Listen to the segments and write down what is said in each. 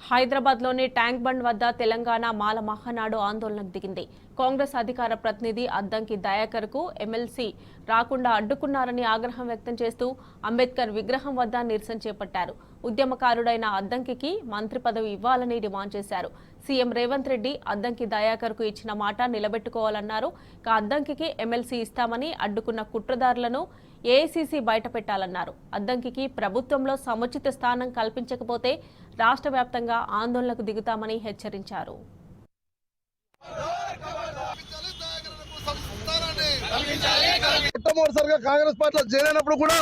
హైదరాబాద్లోని tank bund వద్ద తెలంగాణ మాల మహానాడు ఆందోళనకు దిగింది. కాంగ్రెస్ అధికార ప్రతినిధి అద్దంకి దయాకర్కు ఎమ్మెల్సీ రాకుండా అడ్డుకున్నారని ఆగ్రహం వ్యక్తం చేస్తూ అంబేద్కర్ విగ్రహం వద్ద నిరసన చేపట్టారు. ఉద్యమకారుడైన అద్దంకి మంత్రి పదవి ఇవ్వాలని డిమాండ్ చేశారు. సీఎం రేవంత్ రెడ్డి అద్దంకి దయాకర్కు ఇచ్చిన మాట నిలబెట్టుకోవాలన్నారు. అద్దంకి ఎమ్మెల్సీ ఇస్తామని అడ్డుకున్న కుట్రదారులను ఏఐసీసీ బయటపెట్టాలన్నారు. అద్దంకి ప్రభుత్వంలో సముచిత స్థానం కల్పించకపోతే రాష్ట్ర వ్యాప్తంగా ఆందోళనకు దిగుతామని హెచ్చరించారు. మొట్టమొదటిసారిగా కాంగ్రెస్ పార్టీలో చేరినప్పుడు కూడా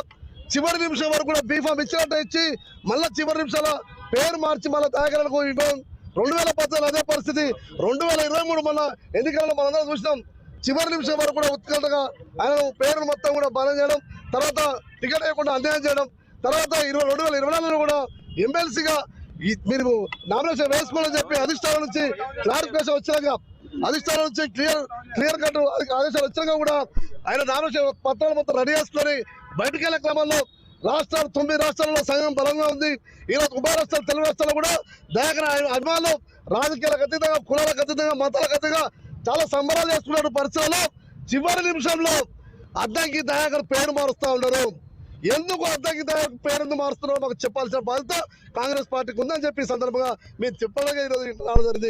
చివరి నిమిషం వరకు కూడా బీఫామ్ ఇచ్చినట్టు ఇచ్చి మళ్ళీ చివరి నిమిషాల పేరు మార్చి మళ్ళీ దయాకర్కు ఇవ్వడం. 2010 అదే పరిస్థితి. 2023 మన ఎన్నికల్లో మనందరం చూసినాం. చివరి నిమిషం వరకు కూడా ఉత్కంఠగా ఆయన పేరును మొత్తం కూడా బలం చేయడం, తర్వాత టికెట్ వేయకుండా అన్యాయం చేయడం, తర్వాత 2024 కూడా ఎమ్మెల్సీగా మీరు నామినేషన్ వేసుకోవాలని చెప్పి అధిష్టానం నుంచి క్లారిఫికేషన్ వచ్చినాక, అధిష్టానం నుంచి క్లియర్ కట్ ఆదేశాలు వచ్చినాక కూడా ఆయన నామినేషన్ పత్రాలు మొత్తం రెడీ చేసుకొని బయటకు వెళ్ళే క్రమంలో రాష్ట్రాలు 9 రాష్ట్రాల్లో సంఘం బలంగా ఉంది. ఈరోజు ఉభయ రాష్ట్రాలు తెలుగు రాష్ట్రాల్లో కూడా దయాకర్ అభిమానులు రాజకీయాలకు అతీతంగా, కులాలకు అతీతంగా, మతాలకు అతీతంగా చాలా సంబరాలు చేసుకున్న పరిస్థితుల్లో చివరి నిమిషంలో అద్దంకి దయాకర్ పేరు మారుస్తా ఉన్నారు. ఎందుకు అద్దంకి దయాకర్ పేరు ఎందుకు మారుస్తున్నారో మాకు చెప్పాల్సిన బాధ్యత కాంగ్రెస్ పార్టీకి ఉందని చెప్పి సందర్భంగా మీరు చెప్పడానికి ఈరోజు రావడం జరిగింది.